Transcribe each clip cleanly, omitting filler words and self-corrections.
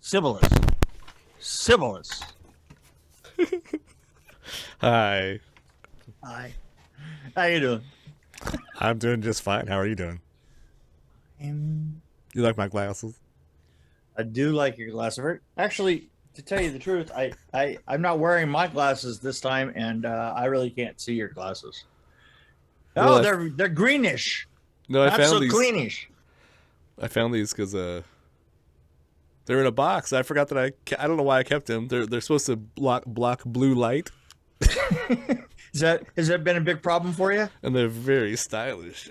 Sibylus. Sibylus. Hi. Hi. How you doing? I'm doing just fine. How are you doing? You like my glasses? I do like your glasses. Actually, to tell you the truth, I'm not wearing my glasses this time, and I really can't see your glasses. Well, Oh, they're greenish. No, I Not found so these. greenish. I found these because they're in a box. I forgot that I don't know why I kept them. They're supposed to block blue light, Has that been a big problem for you? and they're very stylish.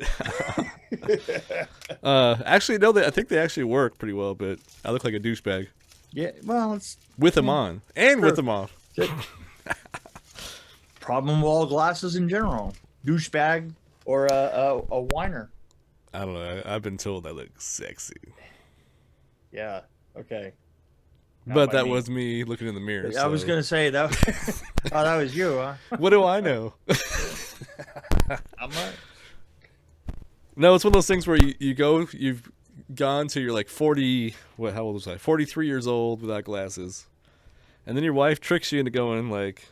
Actually, no, I think they actually work pretty well, but I look like a douchebag. Yeah. Well, it's With them on and with them off. problem with all glasses in general. Douchebag or a whiner. I don't know. I've been told I look sexy, Yeah. Okay. but that was me looking in the mirror. I was gonna say that. Oh, that was you, huh? What do I know? I'm not. No, it's one of those things where you've gone to you're like 40. How old was I? 43 years old without glasses, and then your wife tricks you into going like.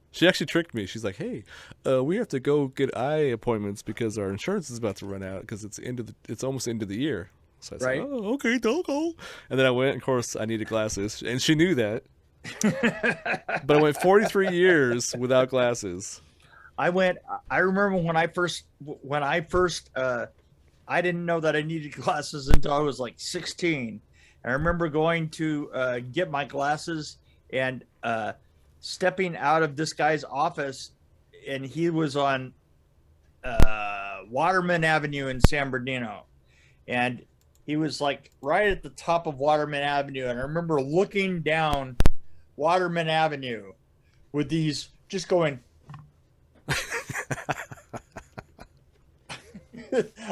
She actually tricked me. She's like, "Hey, we have to go get eye appointments because our insurance is about to run out because it's almost into the year." So I said, Right. "Oh, okay, don't go." And then I went. Of course, I needed glasses, and she knew that. But I went 43 years without glasses. I remember when I first, I didn't know that I needed glasses until I was like 16. I remember going to get my glasses and stepping out of this guy's office, and he was on Waterman Avenue in San Bernardino, and he was like right at the top of Waterman Avenue, and I remember looking down Waterman Avenue with these just going.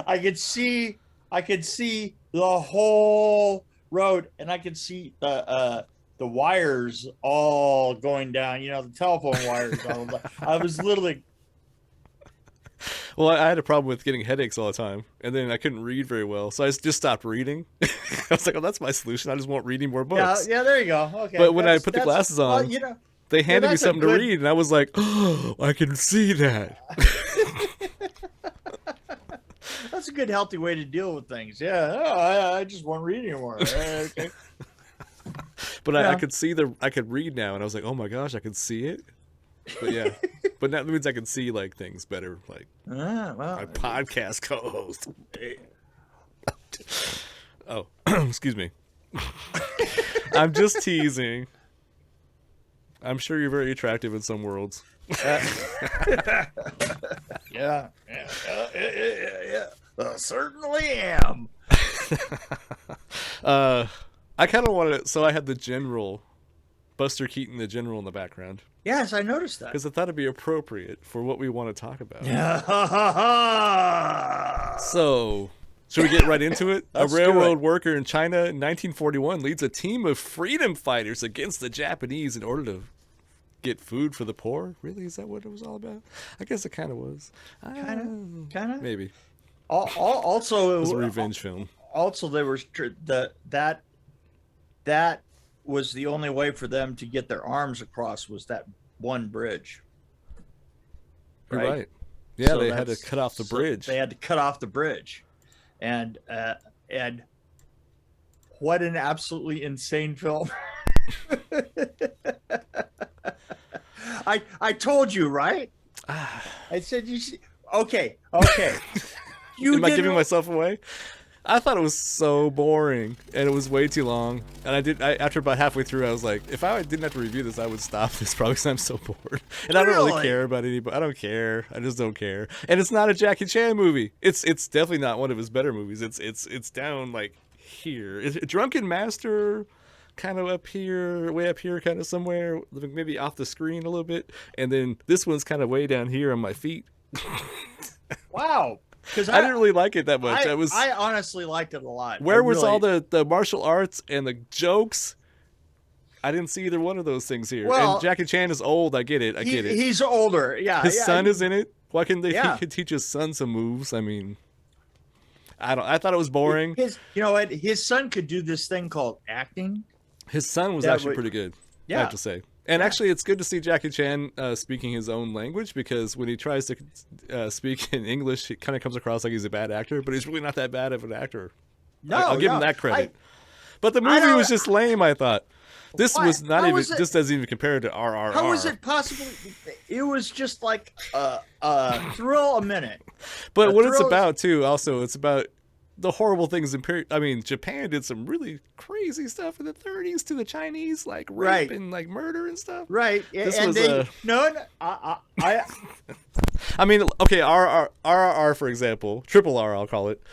I could see the whole road, and I could see the wires all going down, the telephone wires. I was literally. Well, I had a problem with getting headaches all the time, and then I couldn't read very well, so I just stopped reading. I was like, "Oh, that's my solution. I just won't read any more books." Yeah, there you go. Okay. But when I put the glasses on, well, they handed me something to read, and I was like, "Oh, I can see that." That's a good, healthy way to deal with things. Yeah, I just won't read anymore. Okay. But I could see I could read now, and I was like, "Oh my gosh, I can see it." But yeah, but that means I can see like things better, like my podcast co-host. Oh, excuse me. I'm just teasing. I'm sure you're very attractive in some worlds. Yeah. Certainly am. I kind of wanted it, so I had the General, Buster Keaton, the General, in the background. Yes, I noticed that. Because I thought it'd be appropriate for what we want to talk about. So, should we get right into it? A railroad worker in China in 1941 leads a team of freedom fighters against the Japanese in order to get food for the poor. Really? Is that what it was all about? I guess it kind of was. Kind of. Maybe. Also, it was a revenge film. Also, there was that was the only way for them to get their arms across was that one bridge. Right. Yeah, so they had to cut off the bridge. They had to cut off the bridge, and what an absolutely insane film! I told you, right? I said you should. Okay. Am I giving myself away? I thought it was so boring, and it was way too long. And after about halfway through, I was like, if I didn't have to review this, I would stop this probably because I'm so bored. And I don't really care about anybody. I don't care. I just don't care. And it's not a Jackie Chan movie. It's definitely not one of his better movies. It's down like here. Drunken Master, kind of up here, way up here, kind of somewhere, maybe off the screen a little bit. And then this one's kind of way down here on my feet. Wow. Because I didn't really like it that much. I honestly liked it a lot. Where was all the martial arts and the jokes? I didn't see either one of those things here. Well, and Jackie Chan is old. I get it. He's older. Yeah. His son is in it. Why can't he could teach his son some moves? I mean, I thought it was boring. You know what? His son could do this thing called acting. His son was that actually would- pretty good, I Yeah. have to say. And actually, it's good to see Jackie Chan speaking his own language, because when he tries to speak in English, it kind of comes across like he's a bad actor, but he's really not that bad of an actor. No, I'll give him no. that credit. But the I movie don't- was just lame, I thought. This Why- was not how even, was it- this doesn't even compare to RRR. How is it possible? It was just like a thrill a minute. But what it's thrill is- about, too, also, it's about the horrible things in I mean, Japan did some really crazy stuff in the 30s to the Chinese, like rape Right. and like murder and stuff. Right. This and was they, a- no, I I mean, okay, RRR, for example, triple R, I'll call it.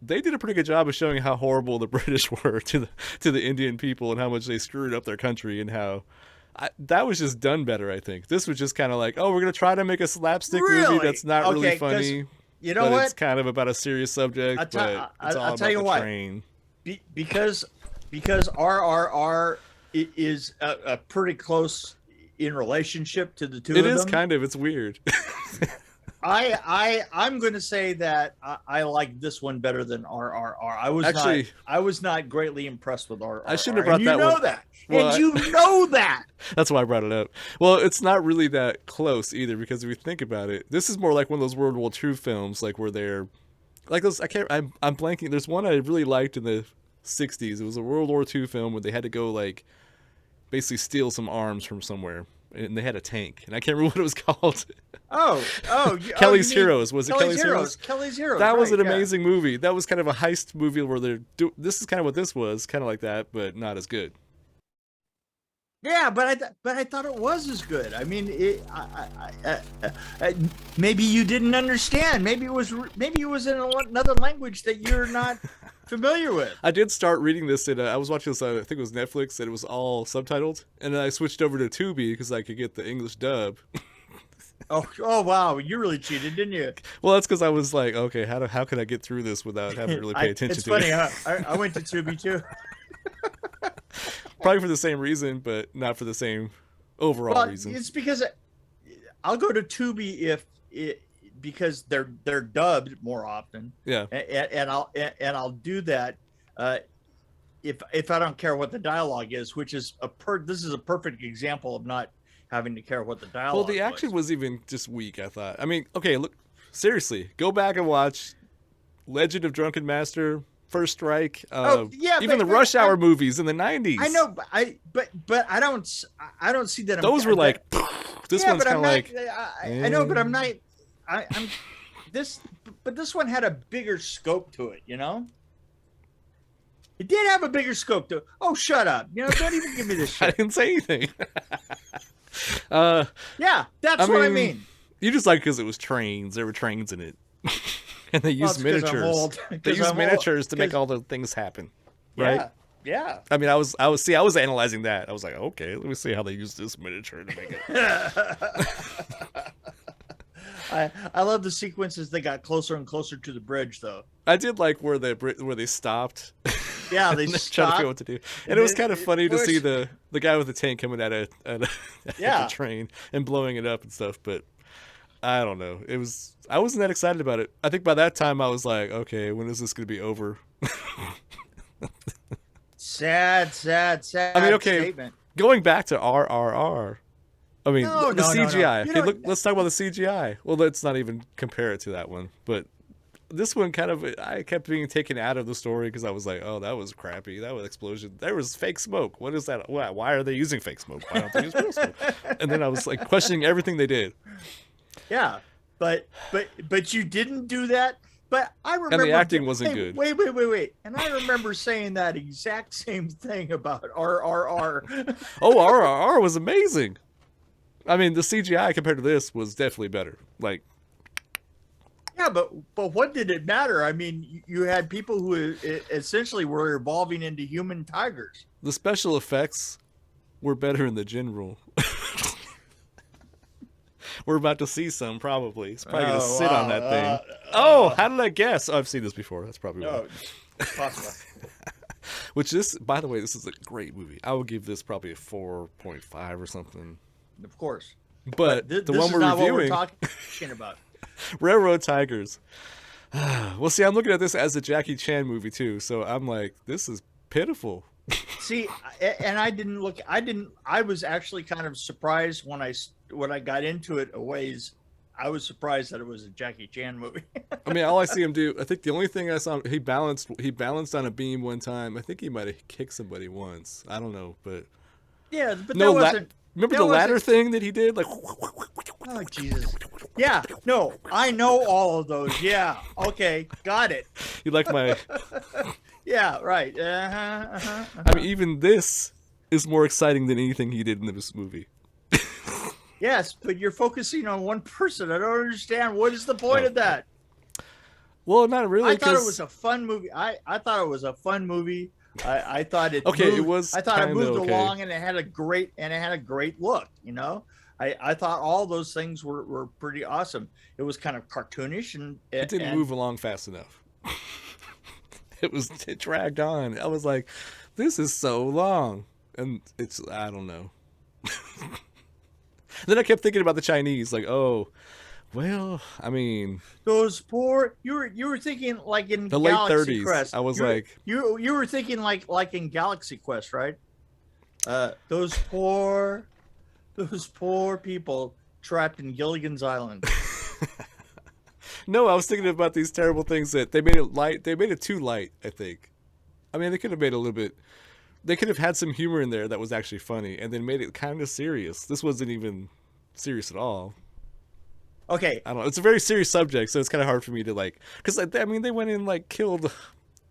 They did a pretty good job of showing how horrible the British were to the Indian people and how much they screwed up their country, and how that was just done better, I think. This was just kind of like, oh, we're going to try to make a slapstick Really? movie that's not really Okay, 'cause funny. you know but what? it's kind of about a serious subject, I'll tell- but it's all I'll about tell you the what. train. Because RRR is a pretty close in relationship to the two It of is them. kind of, it's weird. I'm going to say that I like this one better than RRR. Actually- I was not greatly impressed with RRR. I shouldn't have brought and that you know one- that. Well, and you know that. That's why I brought it up. Well, it's not really that close either, because if you think about it, this is more like one of those World War II films, like where they're like those. I'm blanking. There's one I really liked in the '60s. It was a World War II film where they had to go like basically steal some arms from somewhere, and they had a tank, and I can't remember what it was called. Kelly's you mean Heroes. Was it Kelly's Heroes? Kelly's Heroes. That was right, an yeah. amazing movie. That was kind of a heist movie where this is kind of what this was, kind of like that, but not as good. Yeah, but I thought it was as good. I mean, maybe you didn't understand. Maybe it was in another language that you're not familiar with. I did start reading this I was watching this, I think it was Netflix, and it was all subtitled, and then I switched over to Tubi because I could get the English dub. Oh wow, you really cheated, didn't you? Well, that's because I was like, okay, how can I get through this without having to really pay attention it's to funny, it? huh? I went to Tubi too. Probably for the same reason, but not for the same overall reason. It's because I'll go to Tubi because they're dubbed more often. Yeah. And I'll do that if I don't care what the dialogue is, which is this is a perfect example of not having to care what the dialogue. Well, the action was even just weak, I thought. I mean, okay, look, seriously, go back and watch Legend of Drunken Master, First Strike, even the Rush Hour movies in the 90s. I know, but I don't see that. Those were like, this one's kind of like. I know, but I'm not. I'm this, but this one had a bigger scope to it. You know, it did have a bigger scope to it. Oh, shut up! You know, don't even give me this I shit. didn't say anything. Yeah, that's what I mean. You just like because it was trains. There were trains in it, and they used it's 'cause I'm miniatures. old. They 'Cause used I'm miniatures old. to make 'Cause- all the things happen, right? Yeah. I mean, I was analyzing that. I was like, okay, let me see how they use this miniature to make it. I love the sequences that got closer and closer to the bridge, though. I did like where they stopped. Yeah, they and they're trying to stopped. figure out what to do, and it was kind of funny to see pushed. the guy with the tank coming at the Yeah. train and blowing it up and stuff. But I don't know. I wasn't that excited about it. I think by that time I was like, okay, when is this going to be over? Sad I mean, okay, statement. going back to RRR. I mean, No, the no, no, no. CGI. You Okay, don't- let's talk about the CGI. Well, let's not even compare it to that one. But this one I kept being taken out of the story because I was like, oh, that was crappy. That was explosion. There was fake smoke. What is that? Why are they using fake smoke? Why don't they use real smoke? And then I was like questioning everything they did. Yeah, but you didn't do that. But I remember acting wasn't good. Wait. And I remember saying that exact same thing about RRR. Oh, RRR was amazing. I mean, the CGI compared to this was definitely better. Like, Yeah, but what did it matter? I mean, you had people who essentially were evolving into human tigers. the special effects were better in the general. We're about to see some, probably. It's probably going to sit on that thing. How did I guess? Oh, I've seen this before. That's probably why. No, possible. By the way, this is a great movie. I would give this probably a 4.5 or something. Of course. But This the one is we're not reviewing, what we're talking about. Railroad Tigers. Well, see, I'm looking at this as a Jackie Chan movie, too. So I'm like, this is pitiful. See, and I didn't look. I was actually kind of surprised when I got into it a ways. I was surprised that it was a Jackie Chan movie. I mean, all I see him do, I think the only thing I saw, he balanced on a beam one time. I think he might have kicked somebody once. I don't know, but Yeah, but no, that wasn't. remember That the wasn't, ladder thing that he did? Like, oh Jesus! Yeah, no, I know all of those. Yeah, okay, got it. you like my? Yeah, right. I mean, even this is more exciting than anything he did in this movie. Yes, but you're focusing on one person. I don't understand. What is the point of that? Well, not really. I thought it was a fun movie. I thought it was a fun movie. I thought it okay. moved, It was. I thought it moved okay. along, and it had a great look. You know, I thought all those things were pretty awesome. It was kind of cartoonish, and it didn't move along fast enough. It dragged on. I was like, this is so long, and I don't know. Then I kept thinking about the Chinese, like, oh, well, I mean, those poor. You were thinking like in the Galaxy late 30s. Quest. I was you were thinking like in Galaxy Quest, right? Those poor people trapped in Gilligan's Island. No, I was thinking about these terrible things that they made it light. They made it too light, I think. I mean, they could have made it a little bit. They could have had some humor in there that was actually funny, and then made it kind of serious. This wasn't even serious at all. Okay, I don't know. It's a very serious subject, so it's kind of hard for me to like. Because I mean, they went in like killed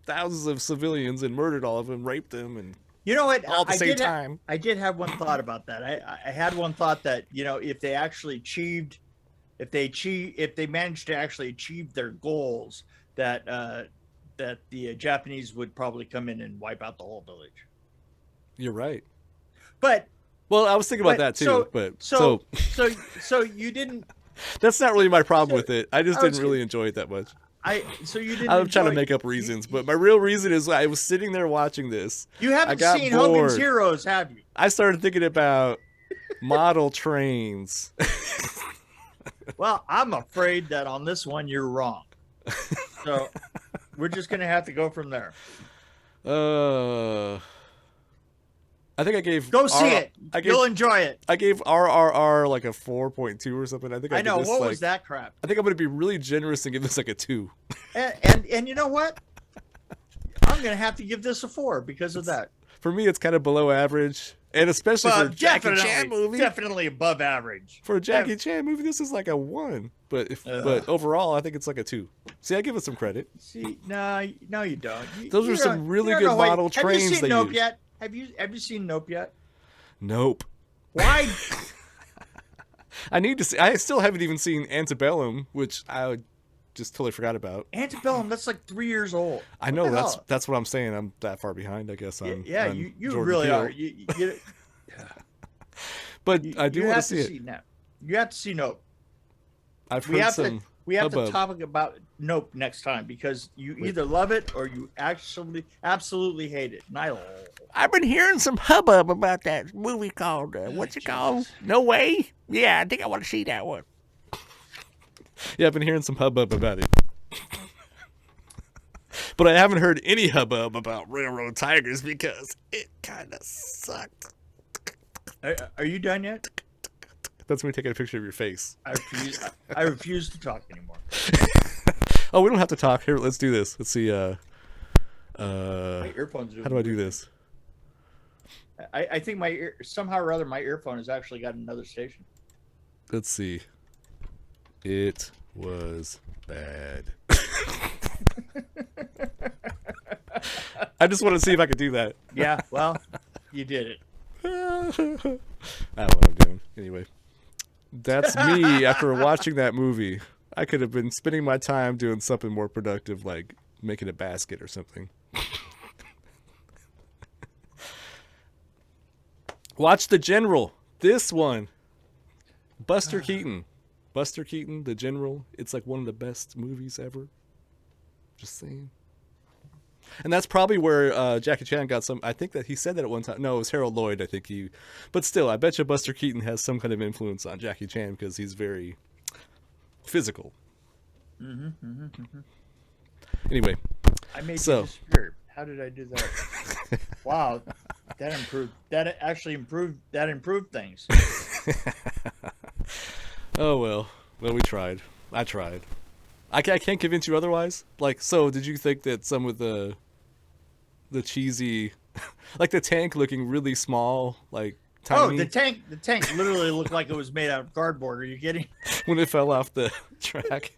thousands of civilians and murdered all of them, raped them, and you know what? all at the same time. I did have one thought about that. I had one thought that if they actually if they managed to actually achieve their goals, that the Japanese would probably come in and wipe out the whole village. You're right. But well, I was thinking about that too. So you didn't. That's not really my problem with it. I just didn't really enjoy it that much. You didn't. I'm trying to make up reasons, but my real reason is I was sitting there watching this. You haven't seen Hogan's Heroes, have you? I started thinking about model trains. Well, I'm afraid that on this one you're wrong. So we're just gonna have to go from there. I think I gave. Go see it. You'll enjoy it. I gave RRR like a 4.2 or something. I know. What was that crap? I think I'm gonna be really generous and give this like a 2. And you know what? I'm gonna have to give this a 4 because of that. For me, it's kind of below average, and especially for a Jackie Chan movie, definitely above average. For a Jackie Chan movie, this is like a 1. But overall, I think it's like a 2. See, I give it some credit. See, no, you don't. Those are some really good model trains. Have you seen Nope yet? Have you seen Nope yet? Nope. Why? I need to see. I still haven't even seen Antebellum, which I just totally forgot about. Antebellum, that's like 3 years old. I know, that's what I'm saying. I'm that far behind, I guess. On you Jordan really Peele. are. But I do want to see it. You have to see Nope. I've heard we have to talk about Nope next time because you either love it or you absolutely hate it. And I've been hearing some hubbub about that movie called what's it called? No Way? Yeah, I think I want to see that one. Yeah, I've been hearing some hubbub about it. But I haven't heard any hubbub about Railroad Tigers because it kind of sucked. Are you done yet? That's me taking a picture of your face. I refuse to talk anymore. Oh, we don't have to talk. Here, let's do this. Let's see. My earphones. How do I do this? I think somehow or other my earphone has actually got another station. Let's see. It was bad. I just want to see if I could do that. Yeah, well, you did it. I don't know what I'm doing. Anyway, that's me after watching that movie. I could have been spending my time doing something more productive, like making a basket or something. Watch The General. This one. Buster Keaton. Buster Keaton, The General. It's like one of the best movies ever. Just saying. And that's probably where Jackie Chan got some. I think that he said that at one time. No, it was Harold Lloyd. I think he. But still, I bet you Buster Keaton has some kind of influence on Jackie Chan because he's very physical. Anyway, I made you disappear. How did I do that? Wow, that improved. That actually improved. That improved things. Oh well. Well, we tried. I tried. I can't convince you otherwise. Like, so did you think that some of the cheesy, like the tank looking really small, like tiny? Oh, the tank literally looked like it was made out of cardboard. Are you kidding? When it fell off the track.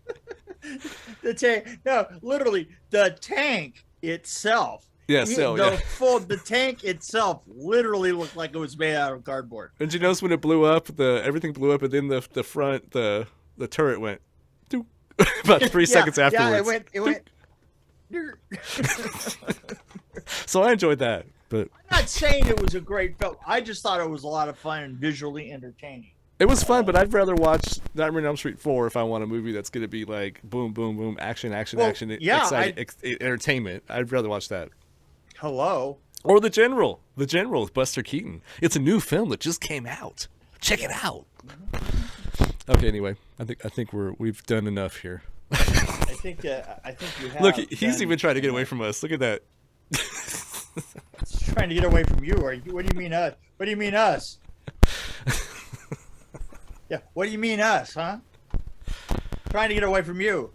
The tank, no, literally the tank itself. Yeah, so yeah. The tank itself literally looked like it was made out of cardboard. And you notice when it blew up, everything blew up, and then the front, the turret went doop, about 3 seconds afterwards. Yeah, it went. So I enjoyed that, but I'm not saying it was a great film. I just thought it was a lot of fun and visually entertaining. it was fun. But I'd rather watch Nightmare on Elm Street 4 if I want a movie that's going to be like boom, boom, boom, action, entertainment. I'd rather watch that. Hello. Or The General with Buster Keaton. It's a new film that just came out. Check it out. Okay, anyway, I think we've done enough here. I think you have. Look, he's even trying to get away from us. Look at that. He's trying to get away from you. What do you mean us? What do you mean us? Yeah, what do you mean us, huh? Trying to get away from you.